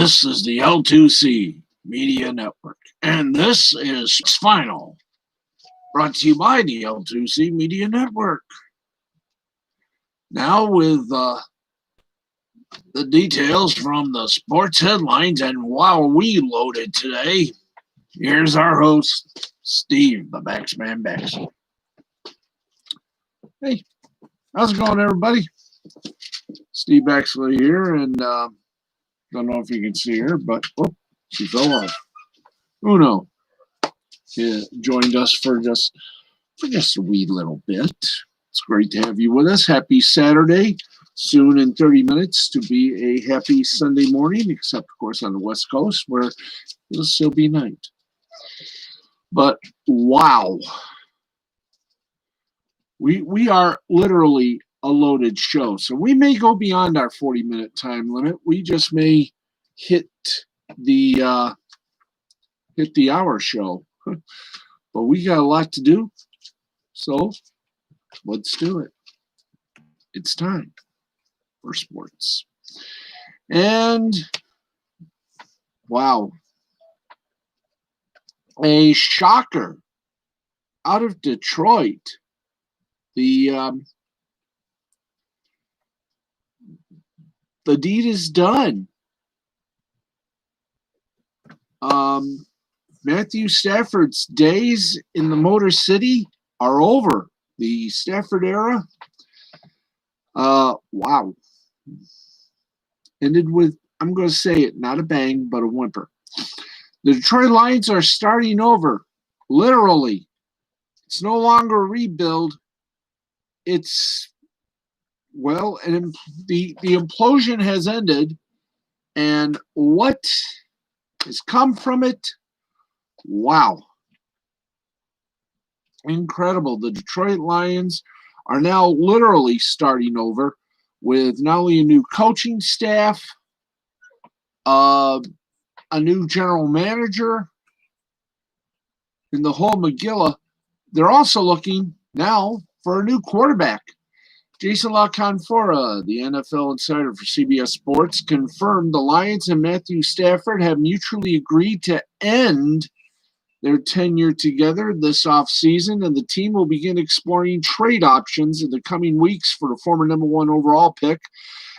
This is the L2C Media Network, and this is Final, brought to you by the L2C Media Network. Now with the details from the sports headlines, and while we loaded today, here's our host, Steve, the Baxman Bax. Hey, how's it going, everybody? Steve Baxley here, and don't know if you can see her, but she fell off. Uno joined us for just a wee little bit. It's great to have you with us. Happy Saturday. Soon in 30 minutes to be a happy Sunday morning, except, of course, on the West Coast where it'll still be night. But, wow. We are literally a loaded show. So we may go beyond our 40-minute time limit. We just may hit the hour show. But we got a lot to do. So let's do it. It's time for sports. And wow. A shocker out of Detroit. The deed is done. Matthew Stafford's days in the Motor City are over. The Stafford era, wow. Ended with, I'm going to say it, not a bang, but a whimper. The Detroit Lions are starting over, literally. It's no longer a rebuild. It's, well, the implosion has ended, and what has come from it, wow. Incredible. The Detroit Lions are now literally starting over with not only a new coaching staff, a new general manager, and the whole Megillah. They're also looking now for a new quarterback. Jason La Canfora, the NFL insider for CBS Sports, confirmed the Lions and Matthew Stafford have mutually agreed to end their tenure together this offseason, and the team will begin exploring trade options in the coming weeks for the former number one overall pick,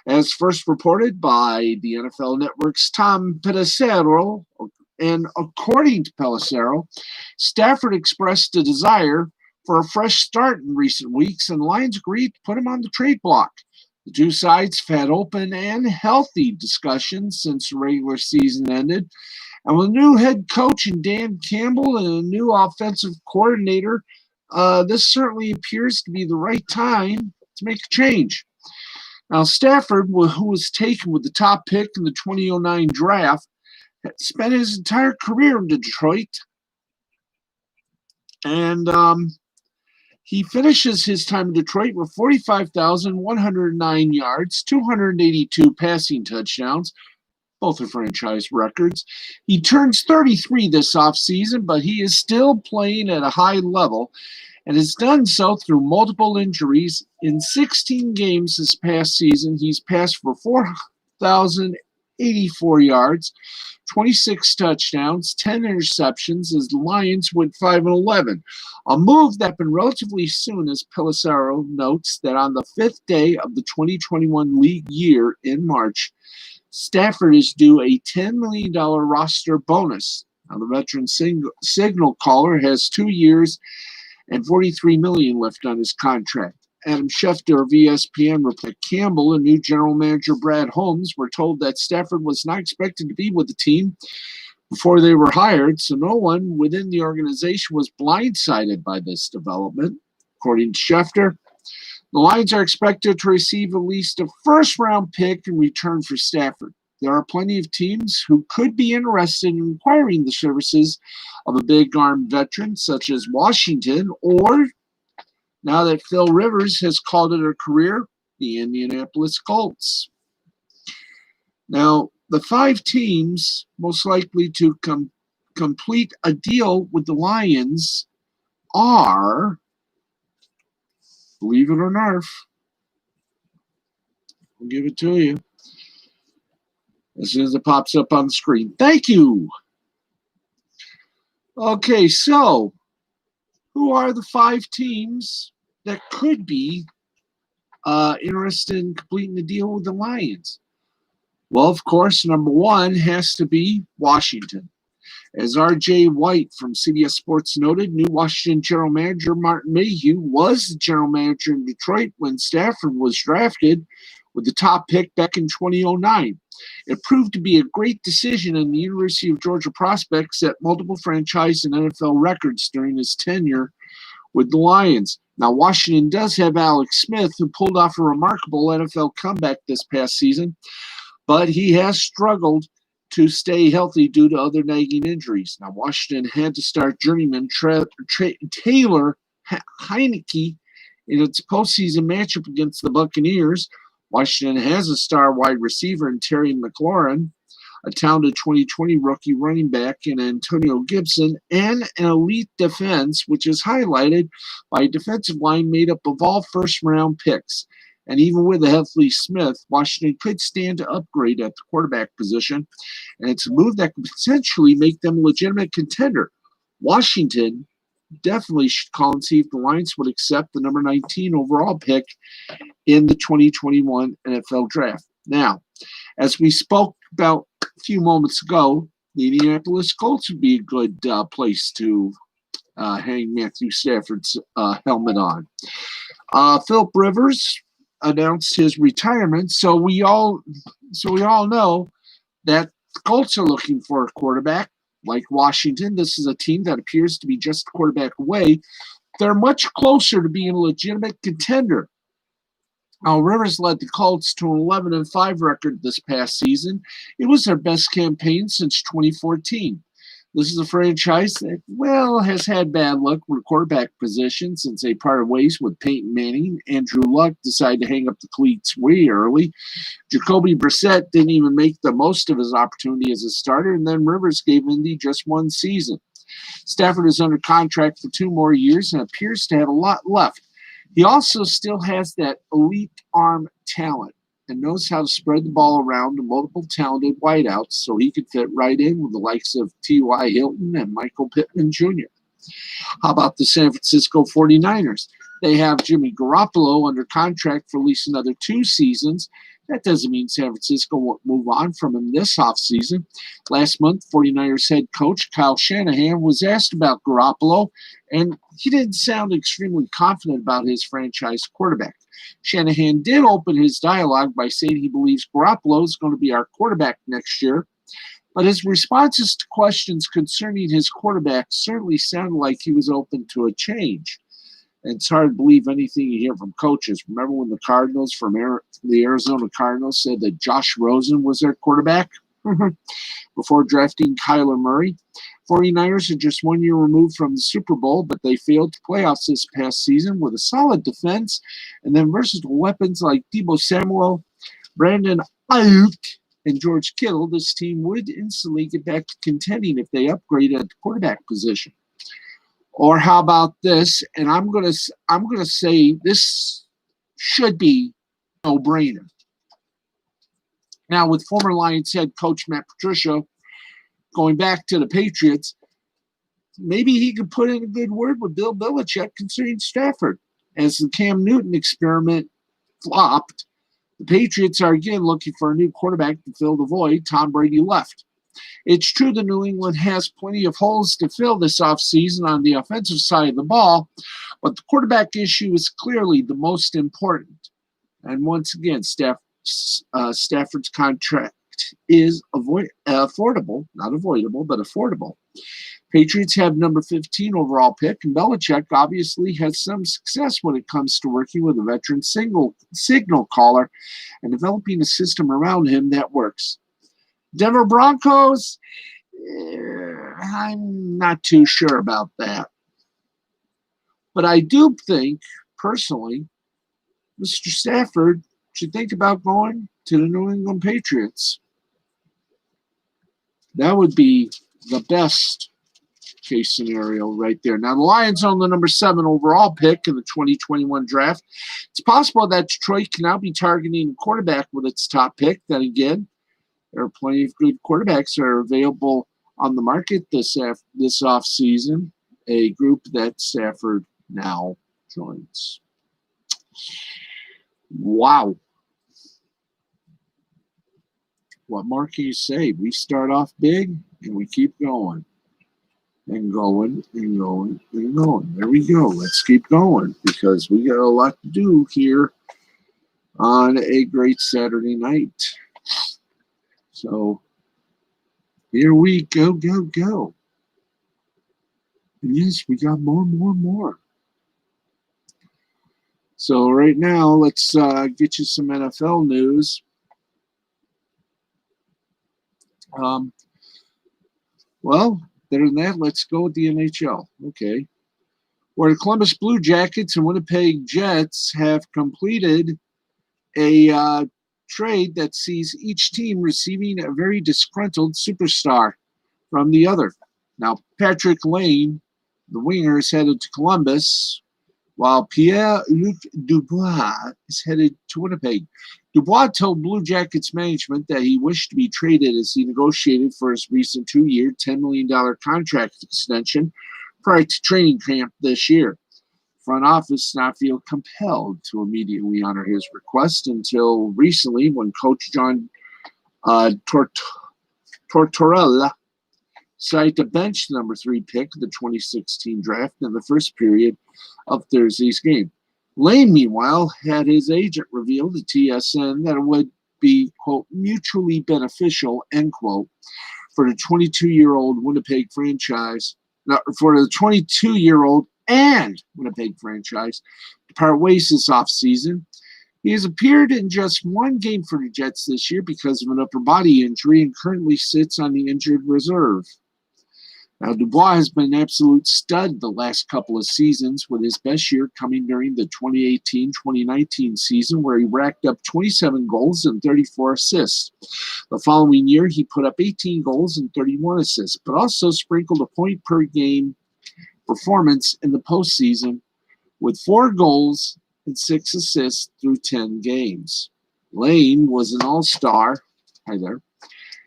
as first reported by the NFL Network's Tom Pelissero. And according to Pelissero, Stafford expressed a desire for a fresh start in recent weeks, and the Lions agreed to put him on the trade block. The two sides have had open and healthy discussions since the regular season ended. And with a new head coach in Dan Campbell and a new offensive coordinator, this certainly appears to be the right time to make a change. Now, Stafford, who was taken with the top pick in the 2009 draft, spent his entire career in Detroit. And he finishes his time in Detroit with 45,109 yards, 282 passing touchdowns. Both are franchise records. He turns 33 this offseason, but he is still playing at a high level and has done so through multiple injuries. In 16 games this past season, he's passed for 4,084 yards, 26 touchdowns, 10 interceptions as the Lions went 5-11. A move that happened relatively soon, as Pelissero notes that on the fifth day of the 2021 league year in March, Stafford is due a $10 million roster bonus. Now, the veteran signal caller has 2 years and $43 million left on his contract. Adam Schefter of ESPN reported Campbell and new general manager Brad Holmes were told that Stafford was not expected to be with the team before they were hired, so no one within the organization was blindsided by this development. According to Schefter, the Lions are expected to receive at least a first-round pick in return for Stafford. There are plenty of teams who could be interested in acquiring the services of a big-arm veteran such as Washington, or, now that Phil Rivers has called it a career, the Indianapolis Colts. Now, the 5 teams most likely to complete a deal with the Lions are, believe it or not, I'll give it to you. as soon as it pops up on the screen. Thank you. Okay, so who are the 5 teams that could be interested in completing the deal with the Lions? Well, of course, number 1 has to be Washington. As R.J. White from CBS Sports noted, new Washington general manager Martin Mayhew was the general manager in Detroit when Stafford was drafted with the top pick back in 2009. It proved to be a great decision, and the University of Georgia prospect set multiple franchise and NFL records during his tenure with the Lions. Now, Washington does have Alex Smith, who pulled off a remarkable NFL comeback this past season, but he has struggled to stay healthy due to other nagging injuries. Now, Washington had to start journeyman Taylor Heineke in its postseason matchup against the Buccaneers. Washington has a star wide receiver in Terry McLaurin, a talented 2020 rookie running back in Antonio Gibson, and an elite defense, which is highlighted by a defensive line made up of all first-round picks. And even with a healthy Smith, Washington could stand to upgrade at the quarterback position, and it's a move that could potentially make them a legitimate contender. Washington definitely should call and see if the Lions would accept the number 19 overall pick in the 2021 NFL Draft. Now, as we spoke about a few moments ago, the Indianapolis Colts would be a good place to hang Matthew Stafford's helmet on. Philip Rivers announced his retirement, so we all know that the Colts are looking for a quarterback. Like Washington, this is a team that appears to be just a quarterback away. They're much closer to being a legitimate contender. Now, Rivers led the Colts to an 11-5 record this past season. It was their best campaign since 2014. This is a franchise that, well, has had bad luck with the quarterback position since they parted ways with Peyton Manning. Andrew Luck decided to hang up the cleats way early. Jacoby Brissett didn't even make the most of his opportunity as a starter, and then Rivers gave Indy just one season. Stafford is under contract for 2 more years and appears to have a lot left. He also still has that elite arm talent and knows how to spread the ball around to multiple talented wideouts so he could fit right in with the likes of T.Y. Hilton and Michael Pittman Jr. How about the San Francisco 49ers? They have Jimmy Garoppolo under contract for at least another 2 seasons. That doesn't mean San Francisco won't move on from him this offseason. Last month, 49ers head coach Kyle Shanahan was asked about Garoppolo, and he didn't sound extremely confident about his franchise quarterback. Shanahan did open his dialogue by saying he believes Garoppolo is going to be our quarterback next year, but his responses to questions concerning his quarterback certainly sounded like he was open to a change. And it's hard to believe anything you hear from coaches. Remember when the Cardinals the Arizona Cardinals said that Josh Rosen was their quarterback before drafting Kyler Murray? 49ers are just 1 year removed from the Super Bowl, but they failed to playoffs this past season with a solid defense and then versatile weapons like Deebo Samuel, Brandon Ayuk, and George Kittle. This team would instantly get back to contending if they upgraded at the quarterback position. Or how about this? And I'm gonna say this should be a no-brainer. Now, with former Lions head coach Matt Patricia going back to the Patriots, maybe he could put in a good word with Bill Belichick concerning Stafford. As the Cam Newton experiment flopped, the Patriots are again looking for a new quarterback to fill the void Tom Brady left. It's true that New England has plenty of holes to fill this offseason on the offensive side of the ball, but the quarterback issue is clearly the most important. And once again, Stafford's contract is affordable, not avoidable, but affordable. Patriots have number 15 overall pick, and Belichick obviously has some success when it comes to working with a veteran signal caller and developing a system around him that works. Denver Broncos, I'm not too sure about that. But I do think, personally, Mr. Stafford should think about going to the New England Patriots. That would be the best case scenario right there. Now, the Lions own the number 7 overall pick in the 2021 draft. It's possible that Detroit can now be targeting a quarterback with its top pick. Then again, There are plenty of good quarterbacks that are available on the market this offseason, a group that Stafford now joins. Wow. What more can you say? We start off big and we keep going and going and going and going. There we go. Let's keep going because we got a lot to do here on a great Saturday night. So here we go. And yes, we got more. So right now, let's get you some NFL news. Well, better than that, let's go with the NHL. Okay. Where the Columbus Blue Jackets and Winnipeg Jets have completed a trade that sees each team receiving a very disgruntled superstar from the other. Now, Patrick Lane, the winger, is headed to Columbus, while Pierre-Luc Dubois is headed to Winnipeg. Dubois told Blue Jackets management that he wished to be traded as he negotiated for his recent 2-year, $10 million contract extension prior to training camp this year. Front office did not feel compelled to immediately honor his request until recently when coach John Tortorella decided to bench the number 3 pick of the 2016 draft in the first period of Thursday's game. Lane, meanwhile, had his agent reveal to TSN that it would be, quote, mutually beneficial, end quote, for the 22-year-old Winnipeg franchise, for the 22-year-old and Winnipeg franchise to part ways this offseason. He has appeared in just one game for the Jets this year because of an upper body injury and currently sits on the injured reserve. Now, Dubois has been an absolute stud the last couple of seasons, with his best year coming during the 2018-2019 season, where he racked up 27 goals and 34 assists. The following year, he put up 18 goals and 31 assists, but also sprinkled a point-per-game performance in the postseason with 4 goals and 6 assists through 10 games. Lane was an all-star. Hi there.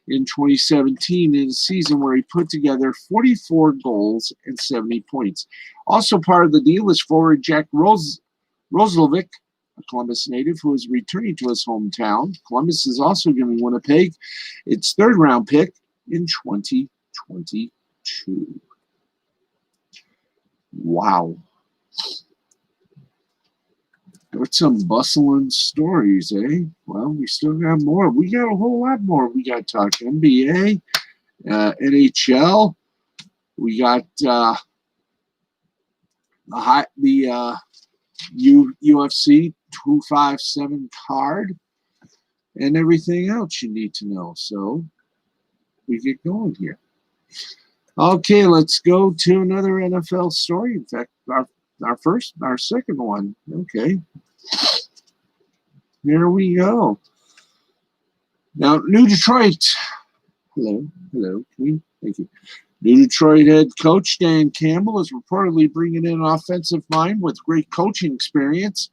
In 2017 in a season where he put together 44 goals and 70 points. Also part of the deal is forward Jack Roslovic, a Columbus native who is returning to his hometown. Columbus is also giving Winnipeg its 3rd-round pick in 2022. Wow. Got some bustling stories, eh? Well, we still got more. We got a whole lot more. We got to talk NBA, NHL. We got the UFC 257 card and everything else you need to know. So we get going here. Okay, let's go to another NFL story. In fact, our second one. Okay. Here we go. Now, New Detroit. Hello. Thank you. New Detroit head coach Dan Campbell is reportedly bringing in an offensive mind with great coaching experience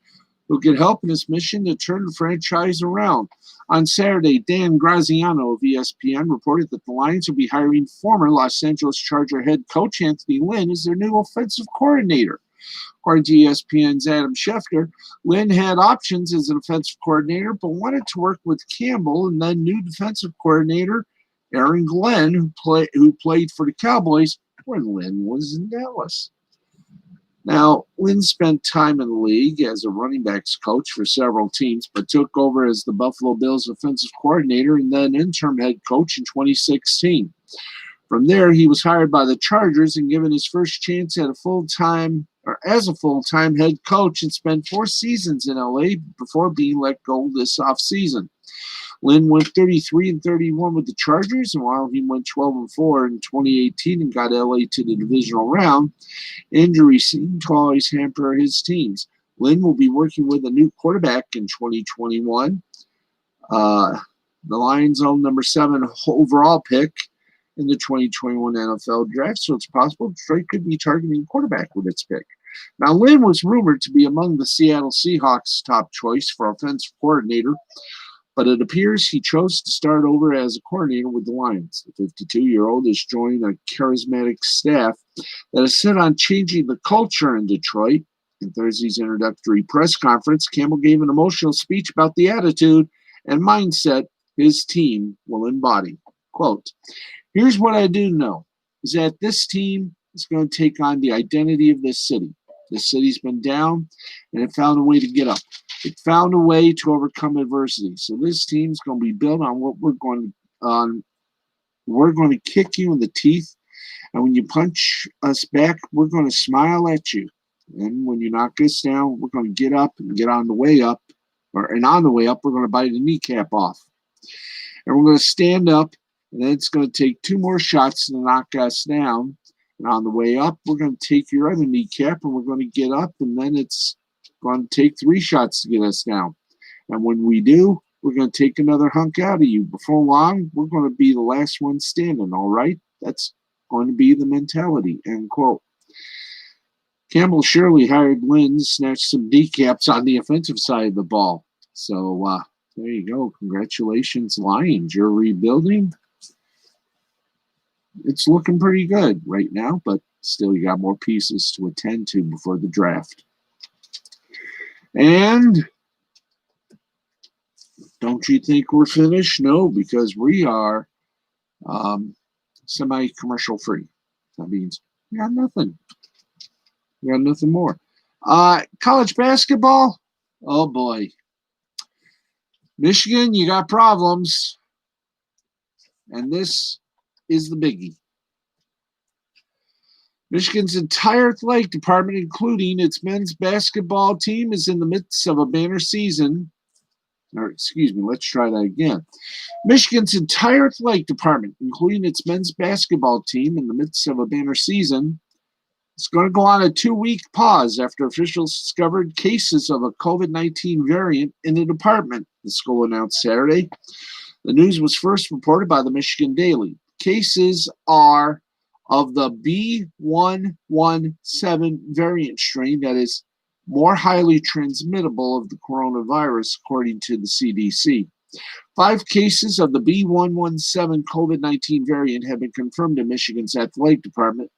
who could help in his mission to turn the franchise around. On Saturday, Dan Graziano of ESPN reported that the Lions will be hiring former Los Angeles Charger head coach Anthony Lynn as their new offensive coordinator. According to ESPN's Adam Schefter, Lynn had options as an offensive coordinator, but wanted to work with Campbell and then new defensive coordinator Aaron Glenn, who played for the Cowboys when Lynn was in Dallas. Now, Lynn spent time in the league as a running backs coach for several teams, but took over as the Buffalo Bills offensive coordinator and then interim head coach in 2016. From there, he was hired by the Chargers and given his first chance as a full-time head coach and spent 4 seasons in LA before being let go this offseason. Lynn went 33-31 with the Chargers, and while he went 12-4 in 2018 and got LA to the divisional round, injuries seemed to always hamper his teams. Lynn will be working with a new quarterback in 2021. The Lions own number 7 overall pick in the 2021 NFL draft, so it's possible Detroit could be targeting quarterback with its pick. Now, Lynn was rumored to be among the Seattle Seahawks' top choice for offensive coordinator, but it appears he chose to start over as a coordinator with the Lions. The 52-year-old is joining a charismatic staff that is set on changing the culture in Detroit. In Thursday's introductory press conference, Campbell gave an emotional speech about the attitude and mindset his team will embody. Quote, "Here's what I do know, is that this team is going to take on the identity of this city. This city's been down, and it found a way to get up. It found a way to overcome adversity. So this team's going to be built on what we're going to kick you in the teeth, and when you punch us back, we're going to smile at you. And when you knock us down, we're going to get up and get on the way up, and on the way up, we're going to bite a kneecap off. And we're going to stand up, and then it's going to take 2 more shots to knock us down. And on the way up, we're going to take your other kneecap, and we're going to get up, and then it's going to take 3 shots to get us down. And when we do, we're going to take another hunk out of you. Before long, we're going to be the last one standing, all right? That's going to be the mentality," end quote. Campbell surely hired Lynn to snatch some kneecaps on the offensive side of the ball. So there you go. Congratulations, Lions. You're rebuilding. It's looking pretty good right now, but still you got more pieces to attend to before the draft. And don't you think we're finished? No, because we are semi-commercial free. That means we got nothing. We got nothing more. College basketball, oh boy. Michigan, you got problems. And this is the biggie. Michigan's entire athletic department, including its men's basketball team, is in the midst of a banner season. Or, excuse me, let's try that again. Michigan's entire athletic department, including its men's basketball team, in the midst of a banner season, is going to go on a 2-week pause after officials discovered cases of a COVID-19 variant in the department, the school announced Saturday. The news was first reported by the Michigan Daily. Cases are of the B117 variant strain that is more highly transmittable of the coronavirus, according to the CDC. 5 cases of the B117 COVID-19 variant have been confirmed in Michigan's athletic department,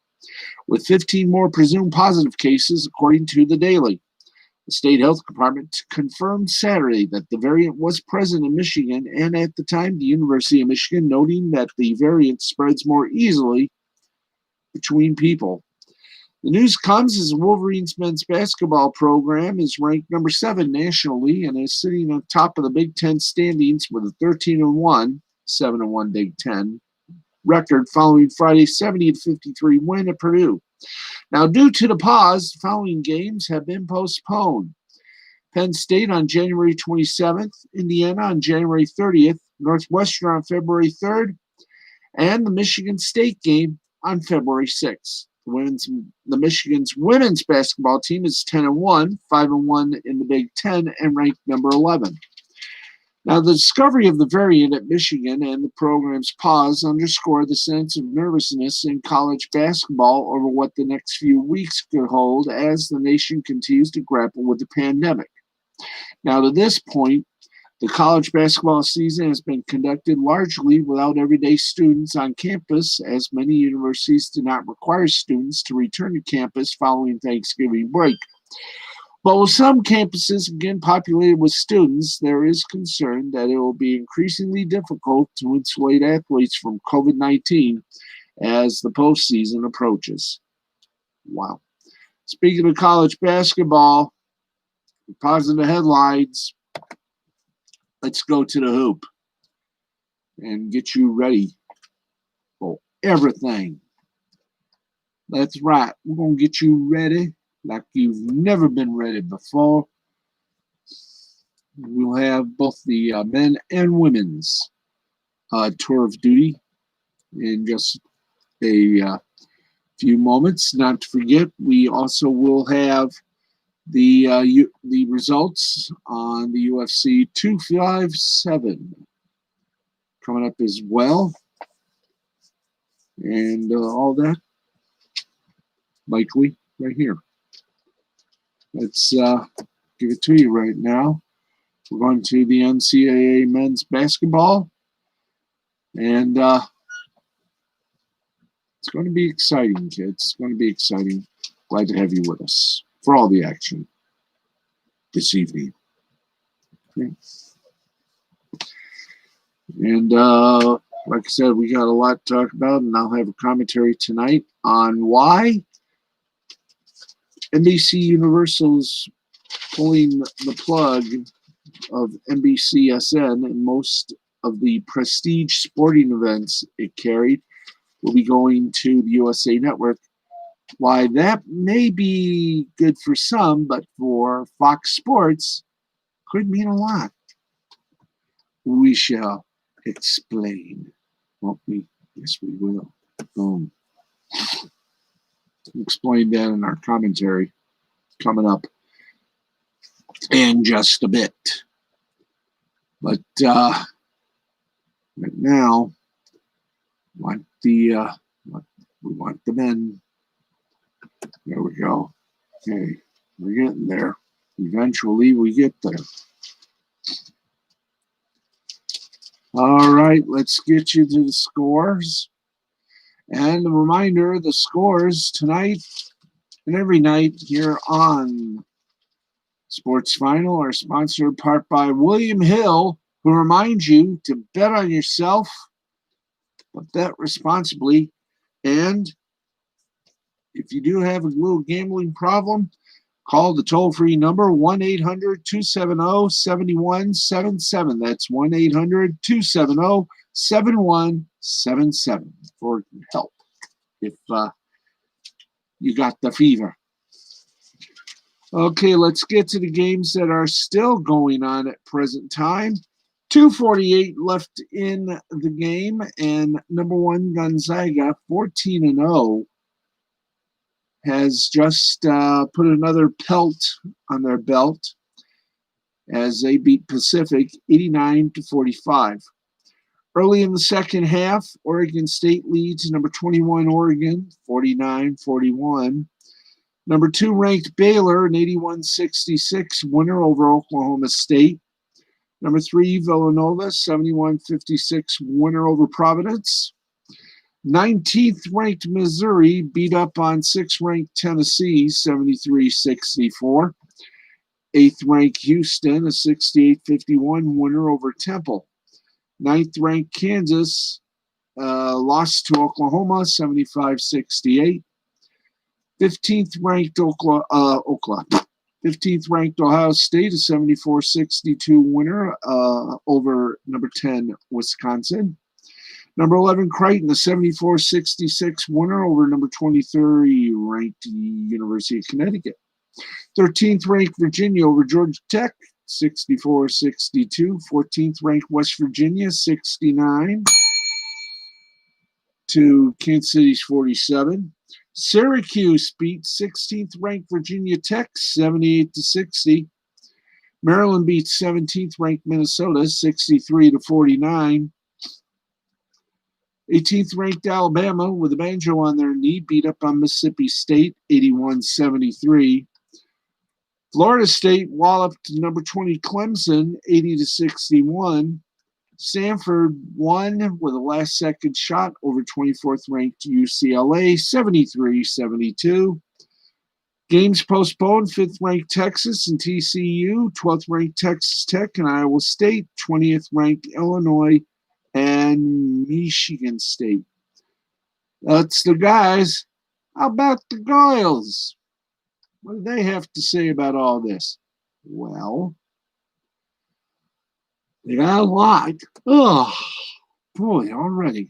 with 15 more presumed positive cases, according to the Daily. The state health department confirmed Saturday that the variant was present in Michigan, and at the time, the University of Michigan, noting that the variant spreads more easily between people. The news comes as the Wolverines men's basketball program is ranked number 7 nationally and is sitting on top of the Big Ten standings with a 13-1, 7-1 Big Ten record following Friday's 70-53 win at Purdue. Now, due to the pause, the following games have been postponed. Penn State on January 27th, Indiana on January 30th, Northwestern on February 3rd, and the Michigan State game on February 6th. The Michigan's women's basketball team is 10-1, 5-1 in the Big Ten, and ranked number 11. Now, the discovery of the variant at Michigan and the program's pause underscore the sense of nervousness in college basketball over what the next few weeks could hold as the nation continues to grapple with the pandemic. Now, to this point, the college basketball season has been conducted largely without everyday students on campus, as many universities do not require students to return to campus following Thanksgiving break. But with some campuses again populated with students, there is concern that it will be increasingly difficult to insulate athletes from COVID-19 as the postseason approaches. Wow. Speaking of college basketball, positive headlines. Let's go to the hoop and get you ready for everything. That's right. We're going to get you ready like you've never been ready before. We'll have both the men and women's tour of duty in just a few moments. Not to forget, we also will have the results on the UFC 257 coming up as well, and all that likely right here. Let's give it to you right now. We're going to the NCAA men's basketball. And it's going to be exciting, kids. It's going to be exciting. Glad to have you with us for all the action this evening. Okay. And like I said, we got a lot to talk about, and I'll have a commentary tonight on why NBC Universal's pulling the plug of NBCSN, and most of the prestige sporting events it carried will be going to the USA Network. Why that may be good for some, but for Fox Sports could mean a lot. We shall explain, won't we? Yes, we will. Boom. Explain that in our commentary coming up in just a bit. But right now, we want the men. There we go. Okay, we're getting there. Eventually, we get there. All right, let's get you to the scores. And a reminder, the scores tonight and every night here on Sports Final are sponsored in part by William Hill, who reminds you to bet on yourself, but bet responsibly. And if you do have a little gambling problem, call the toll-free number 1-800-270-7177. That's 1-800-270-7177 for help if you got the fever. Okay, let's get to the games that are still going on at present time. 2:48 left in the game, and number one Gonzaga, 14-0, has just put another pelt on their belt as they beat Pacific 89-45. Early in the second half, Oregon State leads number 21 Oregon 49-41. Number 2 ranked Baylor, an 81-66 winner over Oklahoma State. Number 3 Villanova, 71-56 winner over Providence. 19th ranked Missouri beat up on 6th ranked Tennessee, 73-64. 8th ranked Houston, a 68-51 winner over Temple. 9th ranked Kansas lost to Oklahoma, 75-68. 15th ranked 15th ranked Ohio State, a 74-62 winner over number 10 Wisconsin. Number 11 Creighton, a 74-66 winner over number 23 ranked University of Connecticut. 13th ranked Virginia over Georgia Tech, 64-62. 14th ranked West Virginia, 69 to Kansas City's 47. Syracuse beat 16th ranked Virginia Tech, 78-60. Maryland beat 17th ranked Minnesota, 63-49. 18th ranked Alabama, with a banjo on their knee, beat up on Mississippi State, 81-73. Florida State walloped number 20 Clemson, 80-61. Stanford won with a last-second shot over 24th ranked UCLA, 73-72. Games postponed: 5th ranked Texas and TCU, 12th ranked Texas Tech and Iowa State, 20th ranked Illinois and Michigan State. That's the guys. How about the girls? What do they have to say about all this? Well, they got a lot. Oh, boy, already.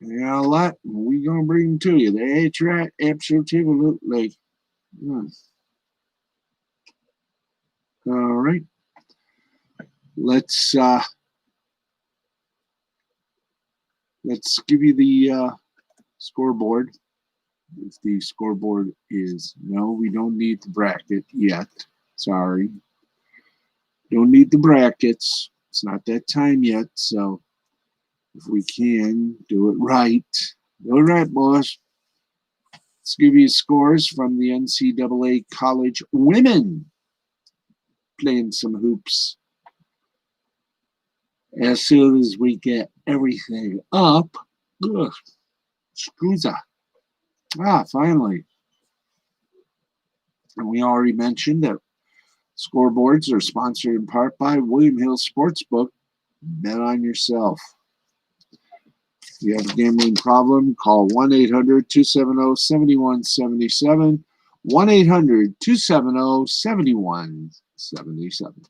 They got a lot. We're going to bring them to you. That's right. Absolutely. All right. Let's give you the scoreboard. If the scoreboard is no, we don't need the bracket yet. Sorry. Don't need the brackets. It's not that time yet. So if we can do it right. Do it right, boys. Let's give you scores from the NCAA College Women playing some hoops as soon as we get everything up. Ugh, Scusa. Finally. And we already mentioned that scoreboards are sponsored in part by William Hill Sportsbook. Bet on yourself. If you have a gambling problem, call 1-800-270-7177. 1-800-270-7177.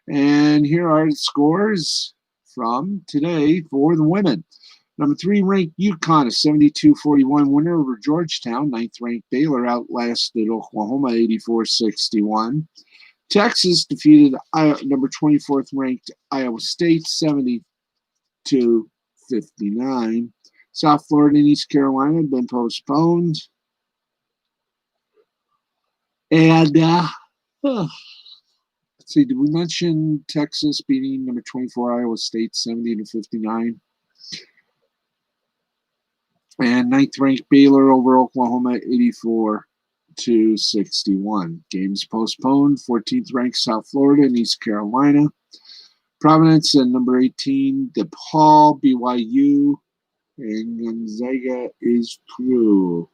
And here are the scores from today for the women. Number 3 ranked UConn, a 72-41 winner over Georgetown. 9th ranked Baylor outlasted Oklahoma 84-61. Texas defeated number 24th ranked Iowa State 70-59. South Florida and East Carolina have been postponed. And let's see, did we mention Texas beating number 24 Iowa State 70-59? And 9th ranked Baylor over Oklahoma 84-61. Games postponed. 14th ranked South Florida and East Carolina. Providence and number 18 DePaul, BYU, and Gonzaga is true.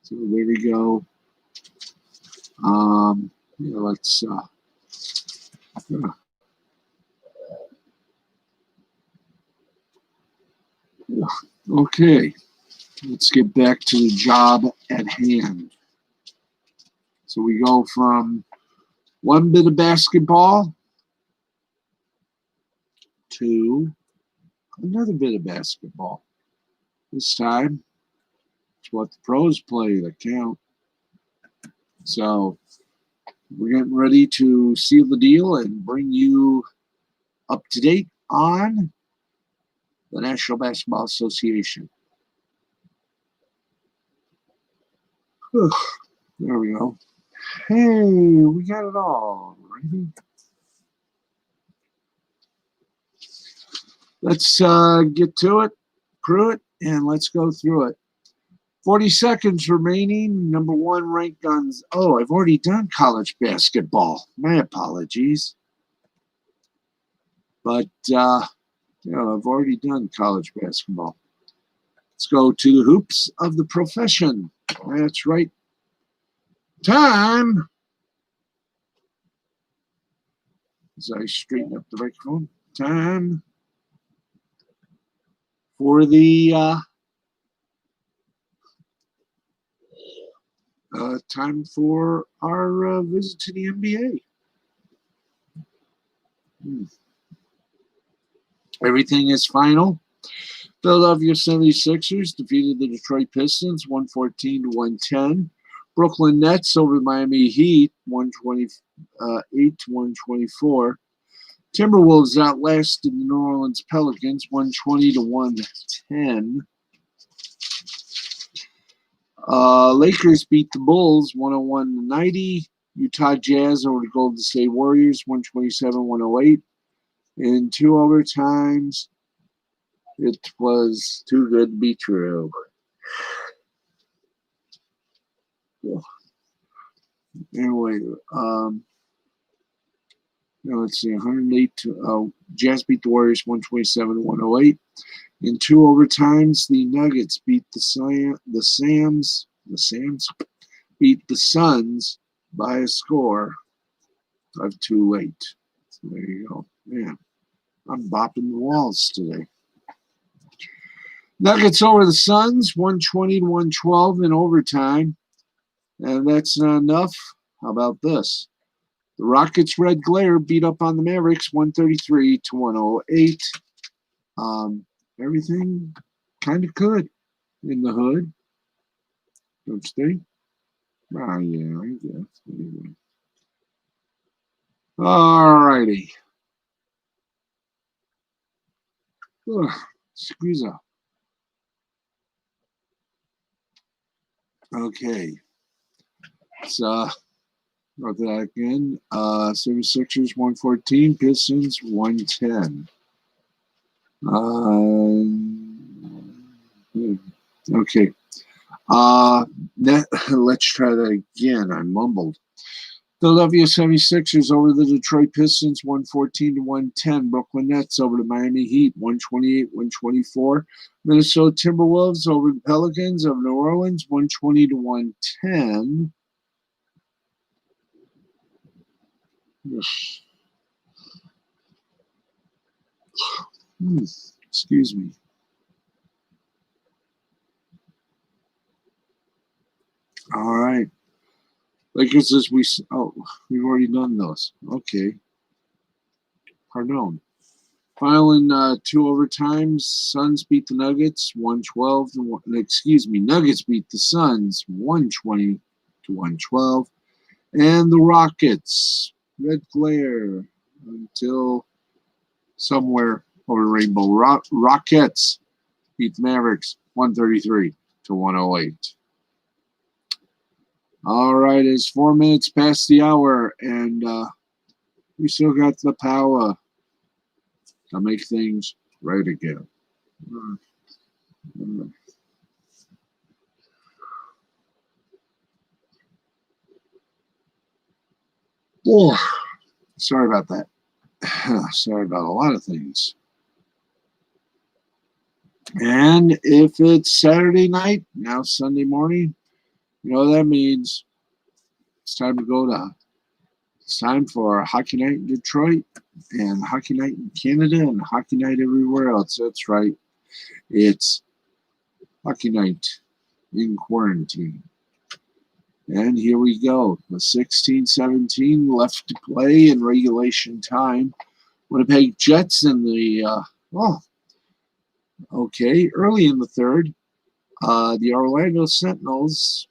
So there we go. Let's okay. Let's get back to the job at hand. So we go from one bit of basketball to another bit of basketball. This time, it's what the pros play that count. So we're getting ready to seal the deal and bring you up to date on the National Basketball Association. There we go. Hey, we got it all. Ready? Let's get to it, crew it, and let's go through it. 40 seconds remaining. Number 1 ranked Guns. Oh, I've already done college basketball. My apologies. But, I've already done college basketball. Let's go to the hoops of the profession. That's right. Time. As I straighten up the microphone. Time for the time for our visit to the NBA. Everything is final. Philadelphia 76ers defeated the Detroit Pistons 114-110. Brooklyn Nets over the Miami Heat 128-124. Timberwolves outlasted the New Orleans Pelicans 120-110. Lakers beat the Bulls 101-90. Utah Jazz over the Golden State Warriors 127-108. In 2 overtimes, it was too good to be true. Anyway, let's see, 108. Jazz beat the Warriors 127-108. In 2 overtimes, the Nuggets beat the Suns beat the Suns by a score of 2-8. So there you go. Man, I'm bopping the walls today. Nuggets over the Suns 120-112 in overtime. And that's not enough. How about this? The Rockets' Red Glare beat up on the Mavericks 133-108. Everything kind of good in the hood. Don't you think? Yeah, I guess. Anyway. All righty. Squeeze up. Okay. So, wrote that again. 76ers 114, Pistons 110. Okay. Let's try that again. I mumbled. Philadelphia 76ers over the Detroit Pistons 114-110. Brooklyn Nets over the Miami Heat 128-124. Minnesota Timberwolves over the Pelicans of New Orleans 120-110. Excuse me. All right. Lakers as we've already done those. Okay. Pardon. Final in 2 overtimes. Suns beat the Nuggets 112 to 1. Excuse me. Nuggets beat the Suns 120-112. And the Rockets, red glare until somewhere over the rainbow. Rockets beat the Mavericks 133-108. All right, it's 4 minutes past the hour, and we still got the power to make things right again. Oh, sorry about that. Sorry about a lot of things. And if it's Saturday night, now Sunday morning, you know what that means. It's time to go to. It's time for Hockey Night in Detroit and Hockey Night in Canada and Hockey Night everywhere else. That's right. It's Hockey Night in quarantine. And here we go. The 16-17 left to play in regulation time. Winnipeg Jets in the, early in the third. The Orlando Sentinels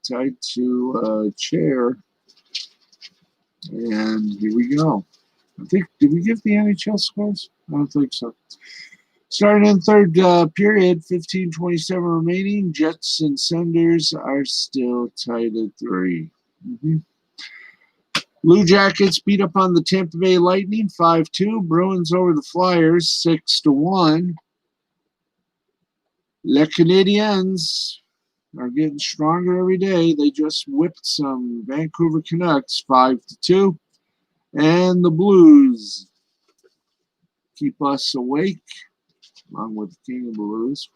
tied to a chair. And here we go. I think, did we give the NHL scores? I don't think so. Starting in third period, 15:27 remaining. Jets and Senators are still tied at 3. Blue Jackets beat up on the Tampa Bay Lightning 5-2. Bruins over the Flyers 6-1. Les Canadiens are getting stronger every day. They just whipped some Vancouver Canucks 5-2. And the Blues keep us awake, along with the King of Blues.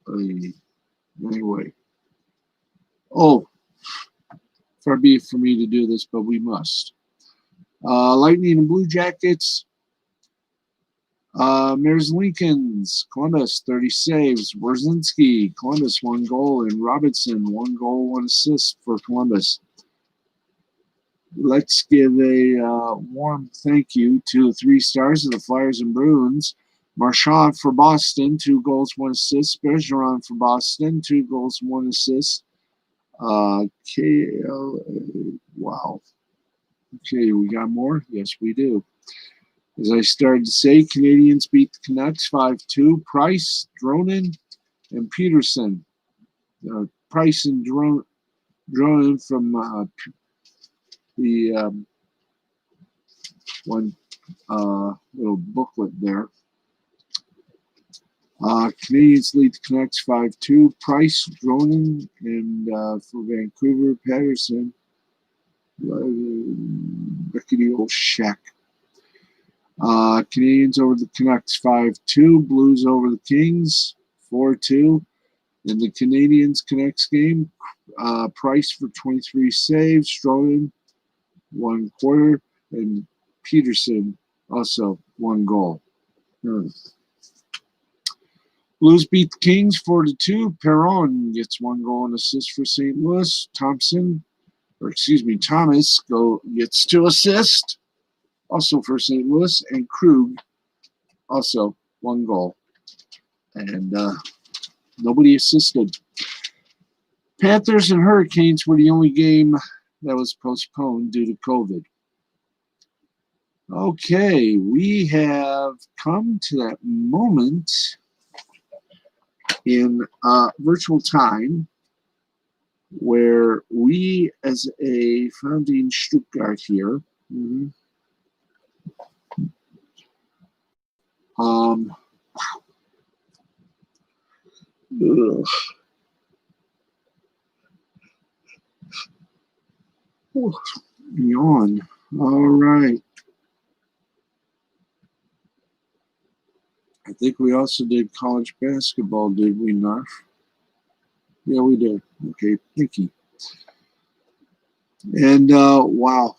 Anyway. Oh, far be it for me to do this, but we must. Lightning and Blue Jackets. Mares Lincolns, Columbus, 30 saves. Wierzynski, Columbus, 1 goal. And Robinson, 1 goal, 1 assist for Columbus. Let's give a warm thank you to the 3 stars of the Flyers and Bruins. Marchand for Boston, 2 goals, 1 assist. Bergeron for Boston, 2 goals, 1 assist. Wow. Okay, we got more? Yes, we do. As I started to say, Canadians beat the Canucks 5-2. Price, Dronin, and Peterson. Price and Dronin from the one little booklet there. Canadians lead the Canucks 5-2. Price, Dronin, and for Vancouver, Patterson. Rickety old shack. Canadians over the Canucks 5-2. Blues over the Kings 4-2. In the Canadians-Canucks game, Price for 23 saves. Stroman 1 quarter. And Peterson also 1 goal. Blues beat the Kings 4-2. Perron gets 1 goal and assist for St. Louis. Thomas gets 2 assists, also for St. Louis. And Krug, also 1 goal. And nobody assisted. Panthers and Hurricanes were the only game that was postponed due to COVID. Okay, we have come to that moment in virtual time where we, as a founding Stuttgart here, Ooh, yawn. All right. I think we also did college basketball, did we not? Yeah, we did. Okay, thank you. And wow.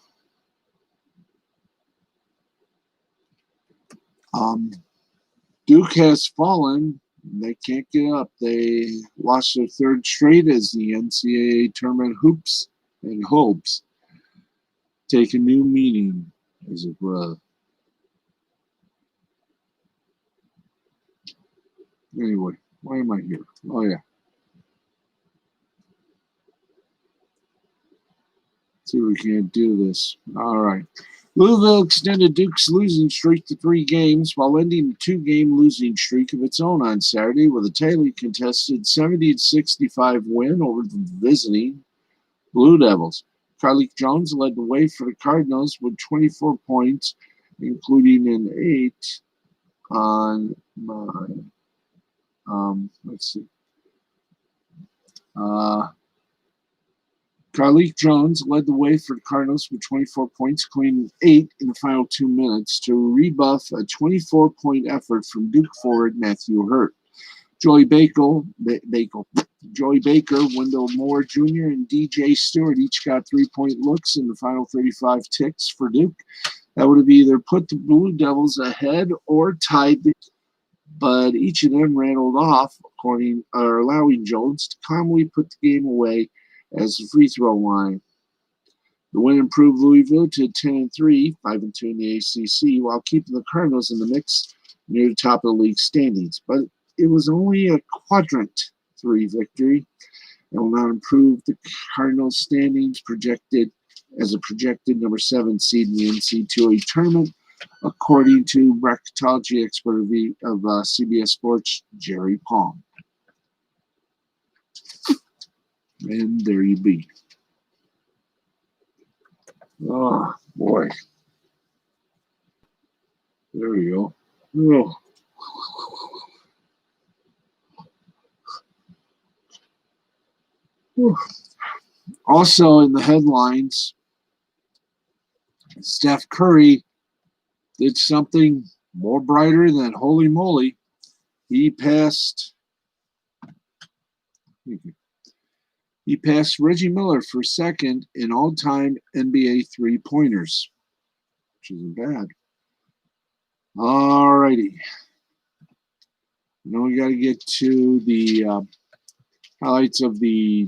Duke has fallen. They can't get up. They lost their third straight as the NCAA tournament hoops and hopes take a new meaning, as it were. Anyway, why am I here? Oh, yeah. See, we can't do this. All right. Louisville extended Duke's losing streak to 3 games while ending a 2-game losing streak of its own on Saturday with a tightly contested 70-65 win over the visiting Blue Devils. Carlik Jones led the way for the Cardinals with 24 points, including an 8 on my, let's see. Carlik Jones led the way for the Cardinals with 24 points, including 8 in the final 2 minutes to rebuff a 24-point effort from Duke forward Matthew Hurt. Joey Baker, Wendell Moore Jr., and DJ Stewart each got 3-point looks in the final 35 ticks for Duke. That would have either put the Blue Devils ahead or tied, but each of them rattled off, allowing Jones to calmly put the game away as the free throw line. The win improved Louisville to 10-3, 5-2 in the ACC, while keeping the Cardinals in the mix near the top of the league standings. But it was only a quadrant 3 victory and will not improve the Cardinals' standings as a projected number 7 seed in the NCAA tournament, according to bracketology expert of CBS Sports, Jerry Palm. And there you be. Oh, boy. There we go. Oh. Also in the headlines, Steph Curry did something more brighter than holy moly. He passed Reggie Miller for second in all-time NBA three-pointers, which isn't bad. All righty. Now we got to get to the highlights of the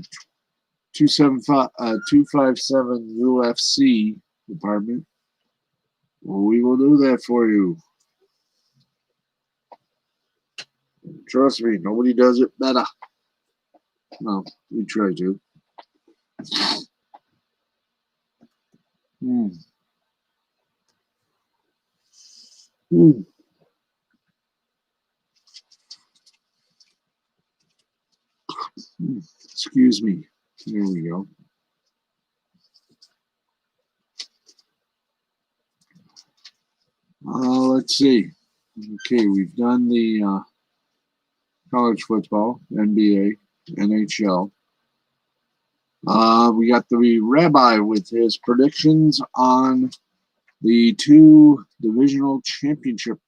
257 UFC department. Well, we will do that for you. Trust me, nobody does it better. No, we try to. Excuse me. There we go. Let's see. Okay, we've done the college football, NBA, NHL. We got the rabbi with his predictions on the 2 divisional championship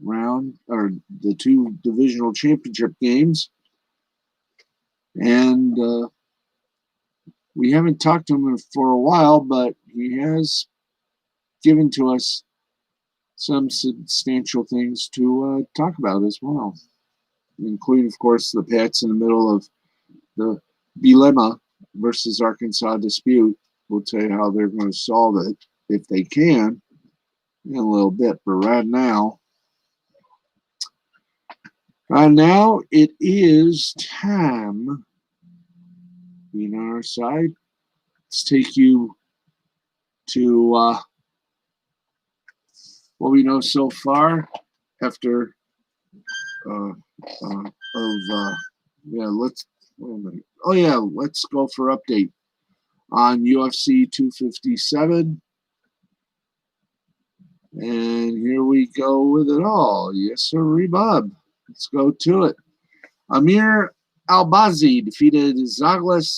round, or the 2 divisional championship games. And we haven't talked to him for a while, but he has given to us some substantial things to talk about as well, including, of course, the Pats in the middle of the Bielema versus Arkansas dispute. We'll tell you how they're going to solve it if they can in a little bit. But right now it is time. Being on our side, let's take you to what we know so far after let's go for update on UFC 257. And here we go with it all. Yes, sir, Bob. Let's go to it. Amir Albazi defeated Zaglas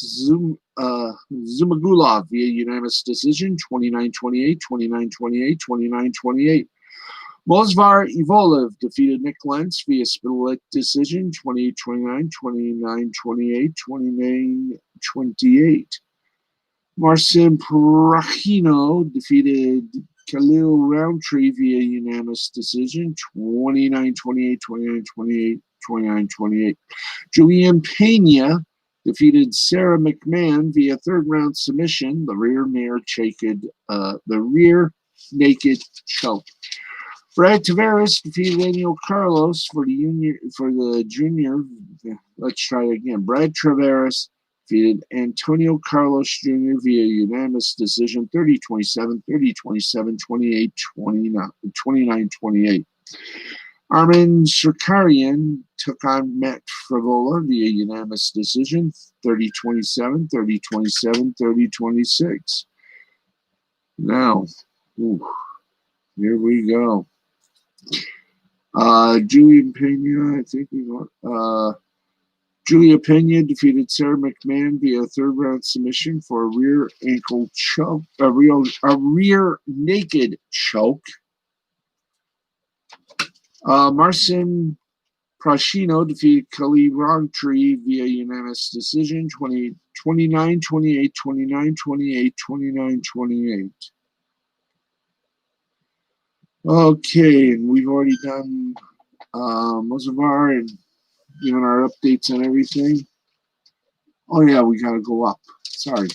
Zumagulov via unanimous decision 29-28, 29-28, 29-28. Mozvar Ivolov defeated Nick Lentz via split decision 28-29, 29-28, 29-28. Marcin Prachino defeated Khalil Roundtree via unanimous decision 29-28, 29-28, 29-28. Julian Pena defeated Sarah McMahon via third round submission, the rear naked choke. Brad Tavares defeated Daniel Carlos for the junior. Let's try it again. Brad Tavares defeated Antonio Carlos Jr. via unanimous decision 30-27, 30-27, 28-29, 29-28. Armin Shakarian took on Matt Frivola via unanimous decision 30-27, 30-27, 30-26. Now, here we go. Julia Pena, I think Julia Pena defeated Sarah McMahon via third round submission for a rear ankle choke, a rear naked choke. Marcin Prachino defeated Khalil Roundtree via unanimous decision 29-28, 29-28, 29-28. Okay, and we've already done most of and given our updates and everything. Oh yeah, we gotta go up. Sorry.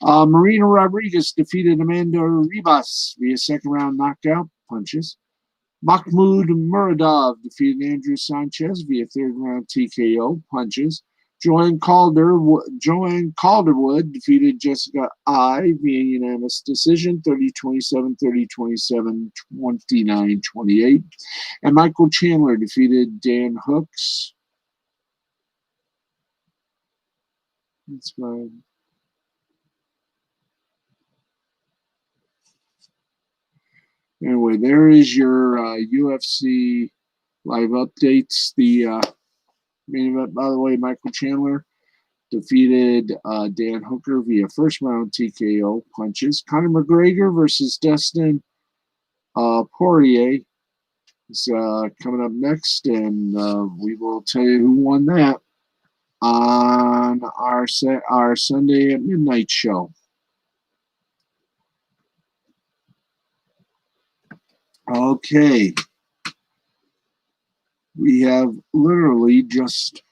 Marina Rodriguez defeated Amanda Ribas via second round knockout punches. Mahmoud Muradov defeated Andrew Sanchez via third round TKO punches. Joanne Calderwood defeated Jessica I via unanimous decision 30-27, 30-27, 29-28. And Michael Chandler defeated Dan Hooks. That's fine. Anyway, there is your UFC live updates. The main event, by the way, Michael Chandler defeated Dan Hooker via first round TKO punches. Conor McGregor versus Dustin Poirier is coming up next, and we will tell you who won that on our Sunday at midnight show. Okay. We have literally just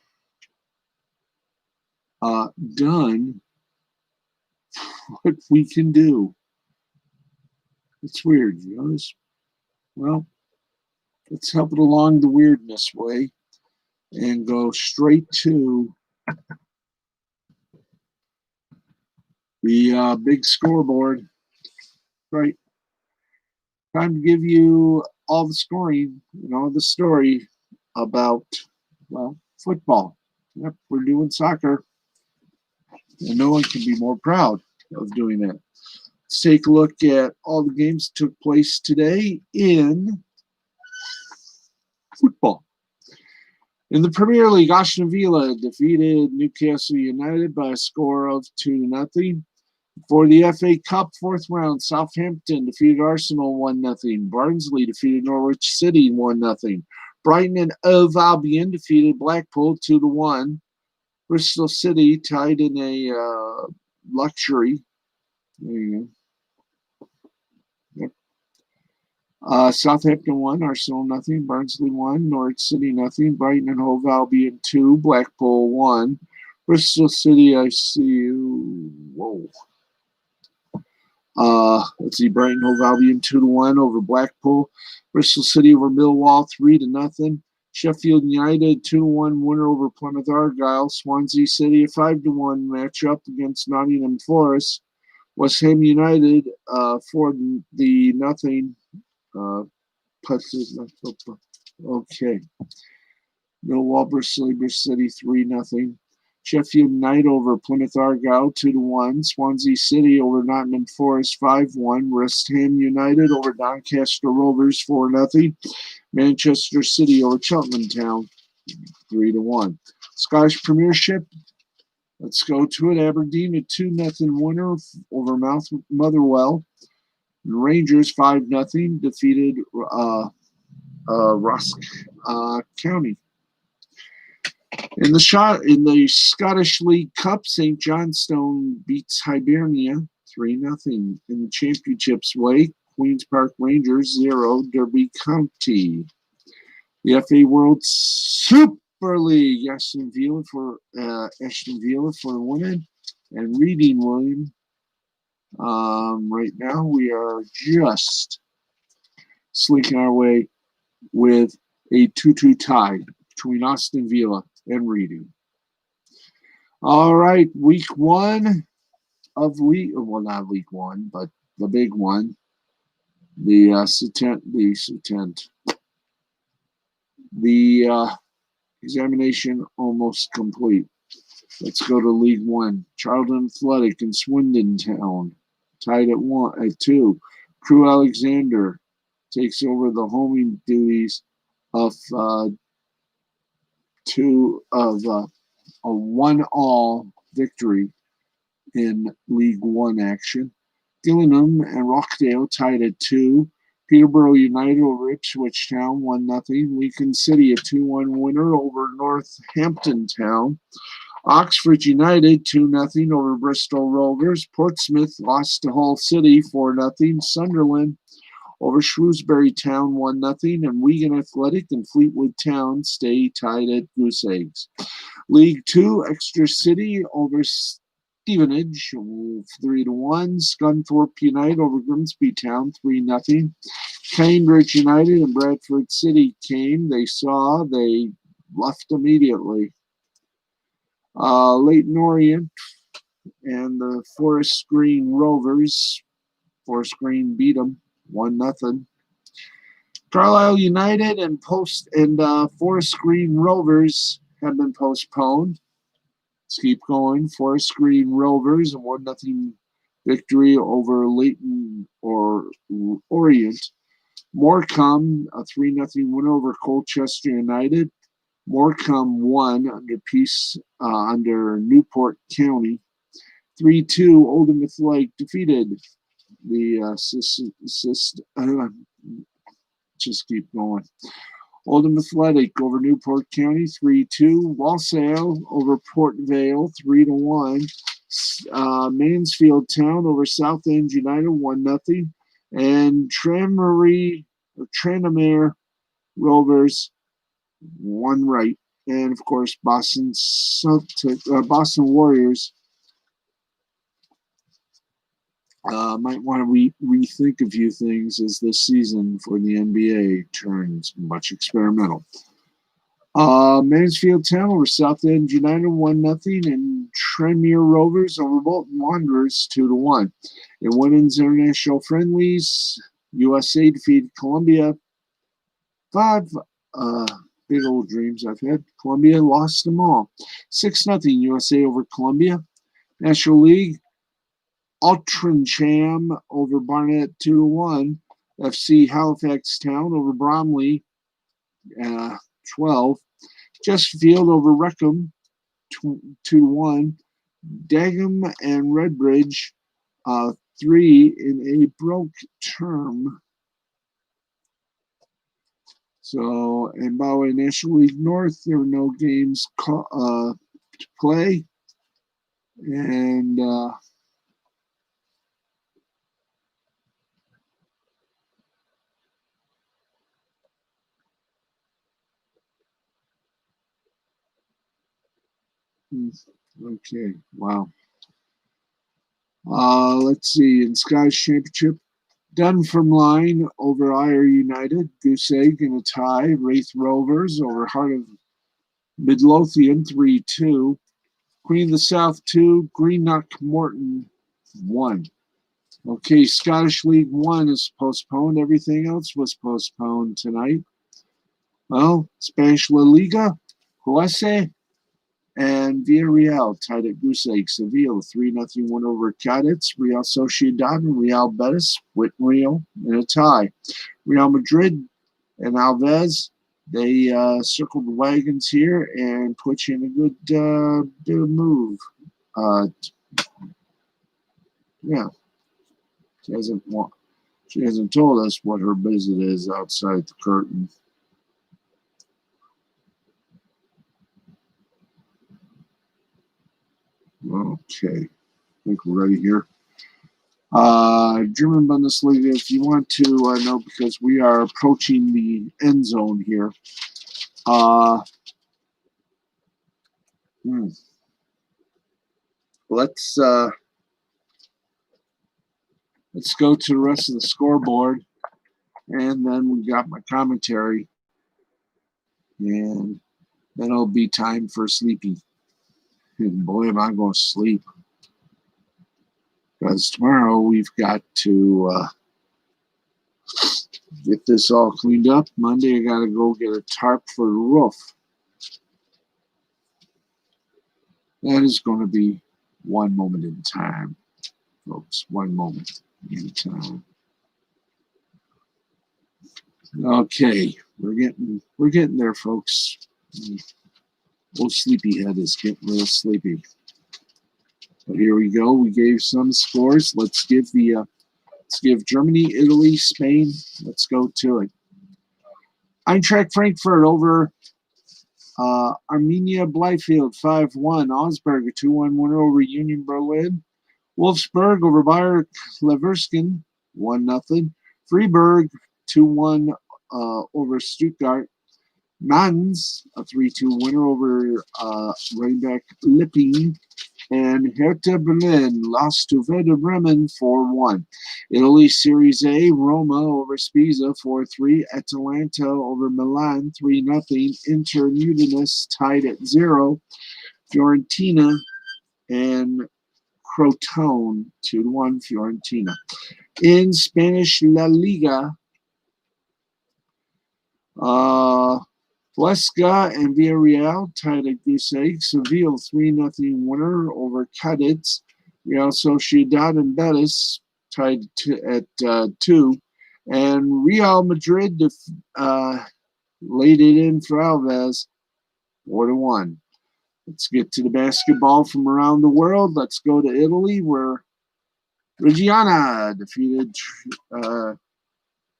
done what we can do. It's weird, you notice? Well, let's help it along the weirdness way and go straight to the big scoreboard. Right. Time to give you all the scoring, the story about, football. Yep, we're doing soccer. And no one can be more proud of doing that. Let's take a look at all the games that took place today in football. In the Premier League, Aston Villa defeated Newcastle United by a score of 2-0. For the FA Cup fourth round, Southampton defeated Arsenal 1-0. Barnsley defeated Norwich City 1-0. Brighton and Hove Albion defeated Blackpool 2-1. Bristol City tied in a luxury. There you go. Yep. Southampton 1, Arsenal 0, Barnsley 1, Norwich City 0, Brighton and Hove Albion 2, Blackpool 1. Bristol City, I see you. Whoa. Let's see, Brighton Hove Albion 2-1 over Blackpool. Bristol City over Millwall 3-0. Sheffield United 2-1 winner over Plymouth Argyle. Swansea City a 5-1 matchup against Nottingham Forest. West Ham United 4-0. Okay. Millwall Bristol City 3-0. Sheffield United over Plymouth Argyle 2-1. Swansea City over Nottingham Forest 5-1. West Ham United over Doncaster Rovers 4-0. Manchester City over Cheltenham Town 3-1. Scottish Premiership. Let's go to it. Aberdeen a 2-0 winner over Motherwell. Rangers 5-0 defeated Ross County. In the Scottish League Cup, St. Johnstone beats Hibernia 3-0. In the Championships way, Queen's Park Rangers 0, Derby County. The FA World Super League, Ashton Villa for the women, and Reading William. Right now, we are just slinking our way with a 2-2 tie between Aston Villa and Reading. All right, week one of not week one, but the big one, the examination almost complete. Let's go to League One. Charlton Athletic and Swindon Town tied at 2. Crewe Alexander takes over the homing duties of a 1-all victory in League One action. Gillingham and Rockdale tied at 2. Peterborough United over Ipswich Town 1-0. Lincoln City a 2-1 winner over Northampton Town. Oxford United 2-0 over Bristol Rovers. Portsmouth lost to Hull City 4-0. Sunderland over Shrewsbury Town 1-0. And Wigan Athletic and Fleetwood Town stay tied at goose eggs. League 2, Exeter City over Stevenage 3-1. Scunthorpe United over Grimsby Town 3-0. Cambridge United and Bradford City came. They left immediately. Leyton Orient and the Forest Green Rovers. Forest Green beat them 1-0. Carlisle United and Forest Green Rovers have been postponed. Let's keep going. Forest Green Rovers a 1-0 victory over Leyton Orient. Morecambe a 3-0 win over Colchester United. Morecambe won under Newport County. 3-2, Oldham Athletic defeated the just keep going. Oldham Athletic over Newport County 3-2. Walsall over Port Vale 3-1. Mansfield Town over Southend United 1-0. And Tranmere Rovers 1 right. And of course, Boston Warriors might want to rethink a few things as this season for the NBA turns much experimental. Mansfield Town over Southend United 1-0, and Tranmere Rovers over Bolton Wanderers 2-1. In women's international friendlies, USA defeated Colombia 5. Big old dreams I've had. Colombia lost them all. 6-0 USA over Colombia. National League, Altrincham over Barnet 2-1. FC Halifax Town over Bromley 12. Chesterfield over Wrexham 2-1. Dagenham and Redbridge 3 in a broke term. So, in Boway National League North, there were no games to play. And okay, wow. Let's see. In Scottish Championship, Dunfermline over Ayr United, Goose Egg in a tie. Wraith Rovers over Heart of Midlothian 3-2. Queen of the South 2, Greenock Morton 1. Okay, Scottish League 1 is postponed. Everything else was postponed tonight. Well, Spanish La Liga, Juese and Villarreal tied at goose egg. Seville 3-0 win over Cadets. Real Sociedad and Real Betis with Real in a tie. Real Madrid and Alves they circle the wagons here and put you in a good bit of move. Yeah, she hasn't told us what her visit is outside the curtain. Okay, I think we're ready here. German Bundesliga, if you want to know, because we are approaching the end zone here. Let's go to the rest of the scoreboard, and then we got my commentary, and then it'll be time for sleeping. And boy, am I going to sleep. Because tomorrow we've got to get this all cleaned up. Monday, I got to go get a tarp for the roof. That is going to be one moment in time, folks. One moment in time. Okay, we're getting there, folks. Old sleepyhead is getting real sleepy. But here we go. We gave some scores. Let's give Germany, Italy, Spain. Let's go to it. Eintracht Frankfurt over Arminia Bielefeld 5-1. Augsburg a 2-1 winner over Union Berlin. Wolfsburg over Bayer Leverkusen 1-0. Freiburg 2-1 over Stuttgart. Mainz a 3-2 winner over Rhein-Neckar Lipping. And Hertha Berlin lost to Werder Bremen 4-1. Italy Series A, Roma over Spezia 4-3. Atalanta over Milan 3-0. Inter Udinese tied at 0. Fiorentina and Crotone 2-1 Fiorentina. In Spanish La Liga, Huesca and Villarreal tied at goose egg. Seville 3-0 winner over Cadiz. Real Sociedad and Betis tied at 2. And Real Madrid laid it in for Alves 4-1. Let's get to the basketball from around the world. Let's go to Italy, where Reggiana defeated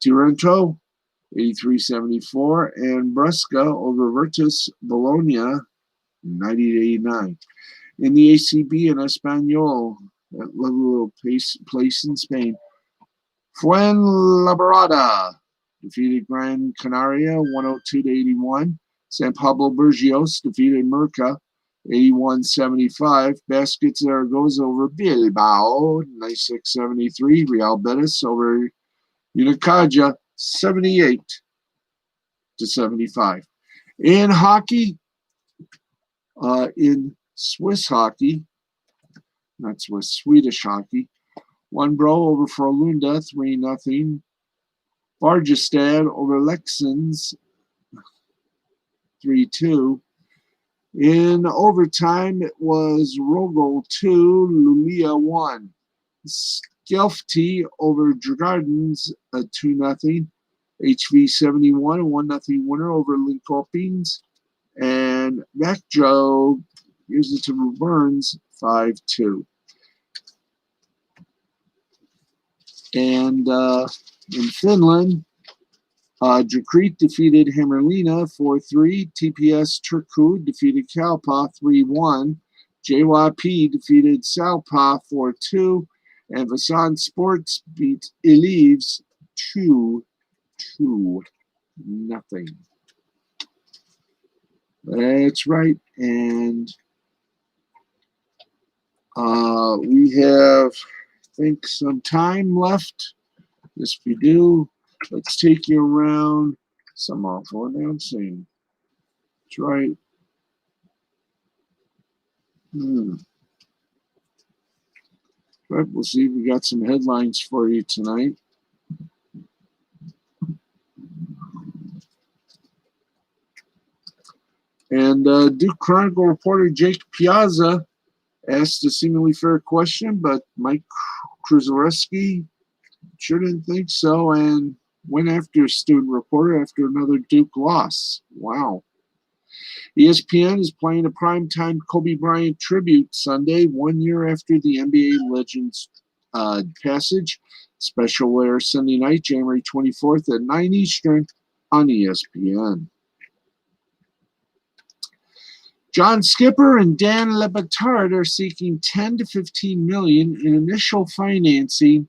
Taranto 83-74, and Brescia over Virtus Bologna 90-89. In the ACB and Espanyol, that little place in Spain, Fuenlabrada defeated Gran Canaria 102-81. San Pablo Burgos defeated Murcia 81-75. Basket Zaragoza over Bilbao 96-73. Real Betis over Unicaja 78-75. In hockey, in Swiss hockey, not Swiss, Swedish hockey, Wonbro over Frölunda 3-0. Bargestad over Leksands 3-2. In overtime, it was Rogel 2, Luleå 1. Skellefteå over Djurgårdens 2-0. HV 71, a 1-0 winner over Linköpings. And Växjö gives it to Burns 5-2. And in Finland, Jakrit defeated Hämeenlinna 4-3. TPS Turku defeated Kalpa 3-1. JYP defeated Salpa 4-2. And Vasan Sports beat Elives 2-0. That's right. And we have, I think, some time left. Yes, we do. Let's take you around some awful announcing. That's right. Right, we'll see if we got some headlines for you tonight. And Duke Chronicle reporter Jake Piazza asked a seemingly fair question, but Mike Krzyzewski sure didn't think so. And went after a student reporter after another Duke loss. Wow. ESPN is playing a primetime Kobe Bryant tribute Sunday, 1 year after the NBA legend's passage. Special air Sunday night, January 24th at 9 Eastern on ESPN. John Skipper and Dan Le Batard are seeking $10 to $15 million in initial financing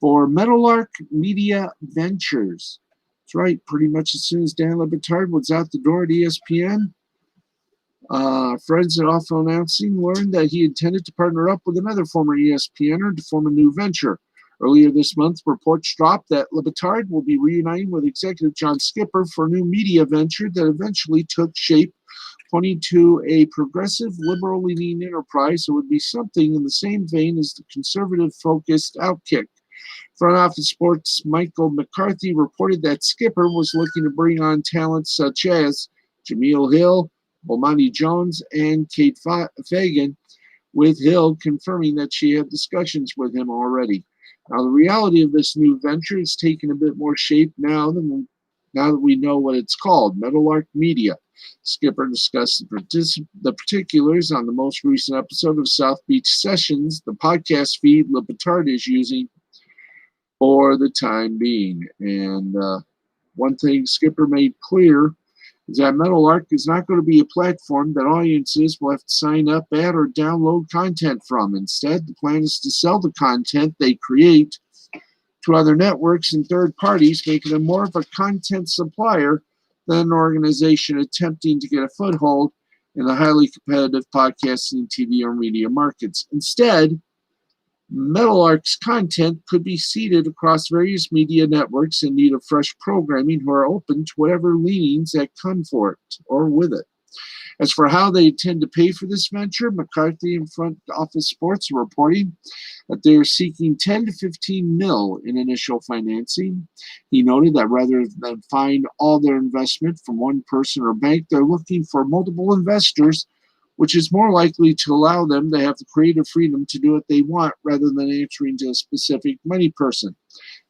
for Meadowlark Media Ventures. That's right, pretty much as soon as Dan Le Batard was out the door at ESPN, friends at Awful Announcing learned that he intended to partner up with another former ESPNer to form a new venture. Earlier this month, reports dropped that Le Batard will be reuniting with executive John Skipper for a new media venture that eventually took shape, pointing to a progressive, liberal-leaning enterprise that would be something in the same vein as the conservative-focused Outkick. Front Office Sports' Michael McCarthy reported that Skipper was looking to bring on talent such as Jameel Hill, Bomani Jones, and Kate Fagan, with Hill confirming that she had discussions with him already. Now, the reality of this new venture is taking a bit more shape now that we know what it's called, Meadowlark Media. Skipper discussed the particulars on the most recent episode of South Beach Sessions, the podcast feed Le Batard is using for the time being. And one thing Skipper made clear is that Meadowlark is not going to be a platform that audiences will have to sign up at or download content from. Instead, the plan is to sell the content they create to other networks and third parties, making them more of a content supplier than an organization attempting to get a foothold in the highly competitive podcasting, TV, or media markets. Instead, Meadowlark's content could be seeded across various media networks in need of fresh programming who are open to whatever leanings that come for it or with it. As for how they intend to pay for this venture, McCarthy and Front Office Sports are reporting that they are seeking $10 to $15 million in initial financing. He noted that rather than find all their investment from one person or bank, they're looking for multiple investors, which is more likely to allow them to have the creative freedom to do what they want rather than answering to a specific money person.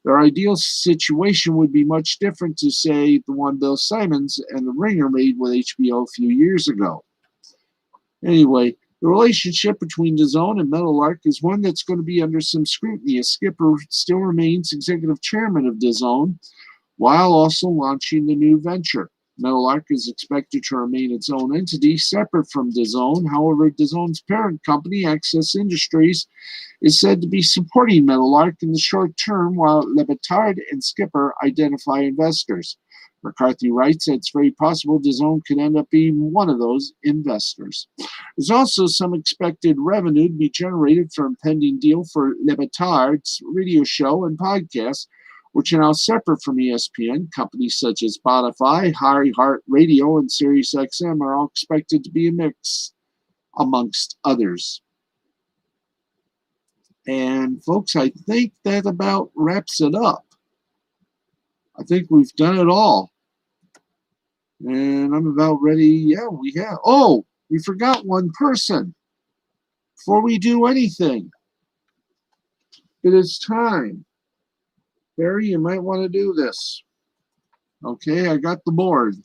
Their ideal situation would be much different to, say, the one Bill Simmons and The Ringer made with HBO a few years ago. Anyway, the relationship between DAZN and Meadowlark is one that's going to be under some scrutiny, as Skipper still remains executive chairman of DAZN while also launching the new venture. Meadowlark is expected to remain its own entity, separate from DAZN. However, DAZN's parent company, Access Industries, is said to be supporting Meadowlark in the short term, while Le Batard and Skipper identify investors. McCarthy writes that it's very possible DAZN could end up being one of those investors. There's also some expected revenue to be generated from a pending deal for Le Batard's radio show and podcast, which are now separate from ESPN. Companies such as Spotify, iHeartRadio, and SiriusXM are all expected to be a mix, amongst others. And folks, I think that about wraps it up. I think we've done it all. And I'm about ready. Yeah, we have. Oh, we forgot one person. Before we do anything, it is time. Barry, you might want to do this. Okay, I got the board.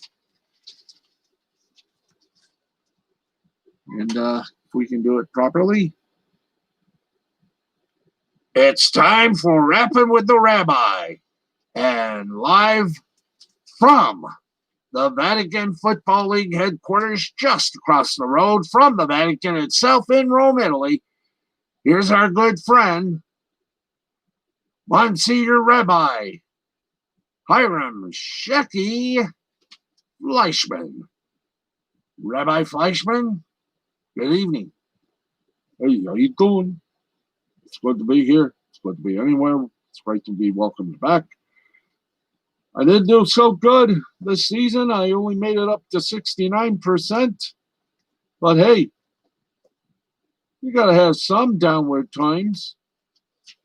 And if we can do it properly. It's time for Rapping with the Rabbi. And live from the Vatican Football League headquarters just across the road from the Vatican itself in Rome, Italy, here's our good friend, Monsignor Rabbi Hiram Shecky Fleischman. Rabbi Fleischman, good evening. Hey, how you doing? It's good to be here. It's good to be anywhere. It's great to be welcomed back. I didn't do so good this season. I only made it up to 69%. But hey, you got to have some downward times.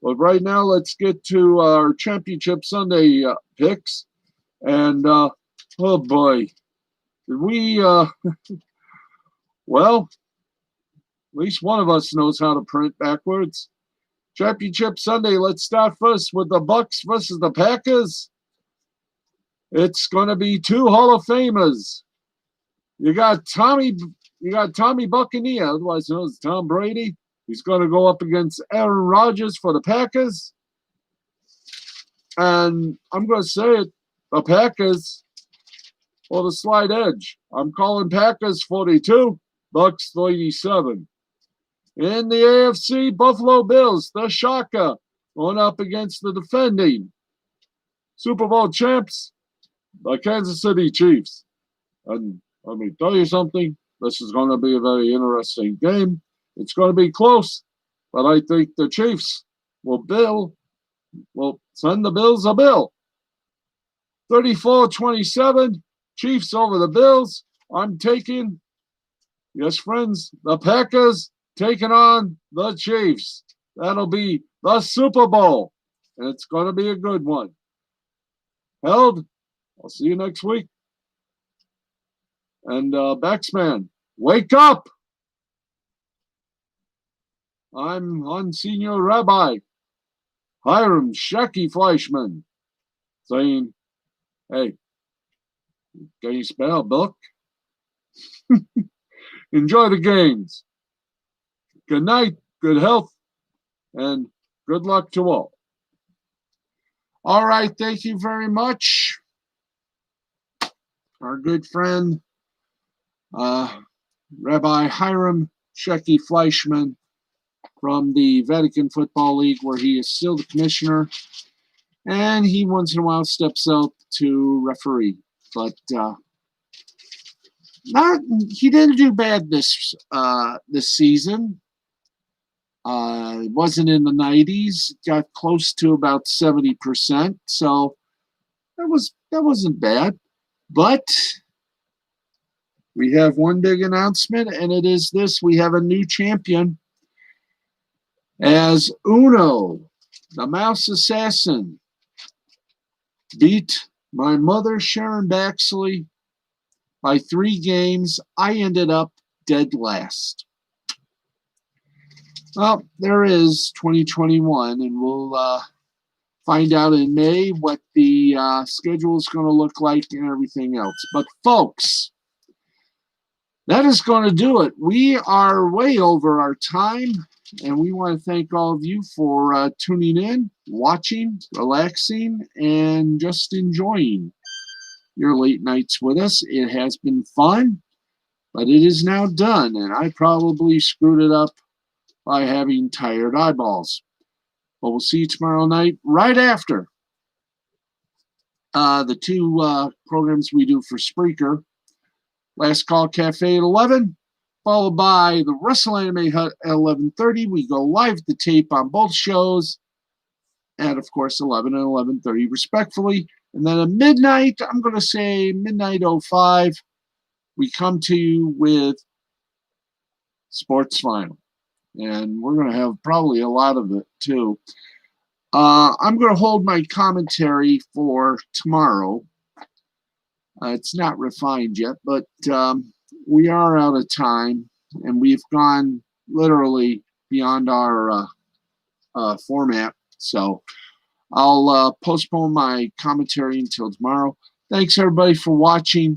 But right now, let's get to our Championship Sunday picks. And, oh boy, did we, well, at least one of us knows how to print backwards. Championship Sunday, let's start first with the Bucks versus the Packers. It's going to be two Hall of Famers. You got Tommy Buccaneer, otherwise known as Tom Brady. He's going to go up against Aaron Rodgers for the Packers. And I'm going to say it, the Packers for the slight edge. I'm calling Packers 42, Bucks 37. In the AFC, Buffalo Bills, the shocker, going up against the defending Super Bowl champs, the Kansas City Chiefs. And let me tell you something, this is going to be a very interesting game. It's going to be close, but I think the Chiefs will send the Bills a bill. 34-27, Chiefs over the Bills. I'm taking, yes, friends, the Packers taking on the Chiefs. That'll be the Super Bowl, and it's going to be a good one. Held, I'll see you next week. And Baxman, wake up! I'm Monsignor Rabbi Hiram Shecky Fleischman saying, hey, can you spell book? Enjoy the games. Good night, good health, and good luck to all. All right, thank you very much. Our good friend, Rabbi Hiram Shecky Fleischman from the Vatican Football League, where he is still the commissioner, and he once in a while steps out to referee. But he didn't do bad this season. It wasn't in the 90s. Got close to about 70%. So that wasn't bad. But we have one big announcement, and it is this: we have a new champion. As Uno, the Mouse Assassin, beat my mother, Sharon Baxley, by 3 games, I ended up dead last. Well, there is 2021, and we'll find out in May what the schedule is going to look like and everything else. But, folks, that is going to do it. We are way over our time, and we want to thank all of you for tuning in, watching, relaxing, and just enjoying your late nights with us. It has been fun, but it is now done, and I probably screwed it up by having tired eyeballs. But we'll see you tomorrow night right after the 2 programs we do for Spreaker. Last Call Cafe at 11, followed by the Wrestle Anime Hut at 11:30. We go live to tape on both shows, and of course 11 and 11:30 respectfully. And then at midnight, I'm going to say midnight 05, we come to you with Sports Final. And we're going to have probably a lot of it too. I'm going to hold my commentary for tomorrow. It's not refined yet, but we are out of time, and we've gone literally beyond our format. So I'll postpone my commentary until tomorrow. Thanks, everybody, for watching.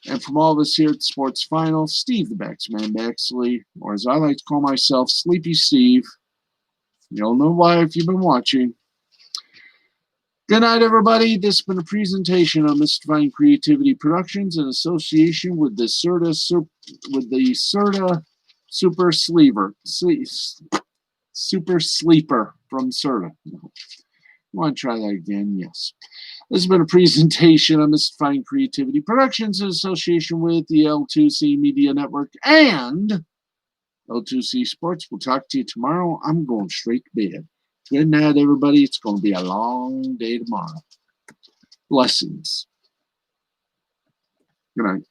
And from all of us here at the Sports Final, Steve the Baxman Baxley, or as I like to call myself, Sleepy Steve. You'll know why if you've been watching. Good night, everybody. This has been a presentation of Mystifying Creativity Productions in association with the Serta Super Sleeper from Serta. You want to try that again? Yes. This has been a presentation of Mystifying Creativity Productions in association with the L2C Media Network and L2C Sports. We'll talk to you tomorrow. I'm going straight to bed. Good night, everybody. It's going to be a long day tomorrow. Blessings. Good night.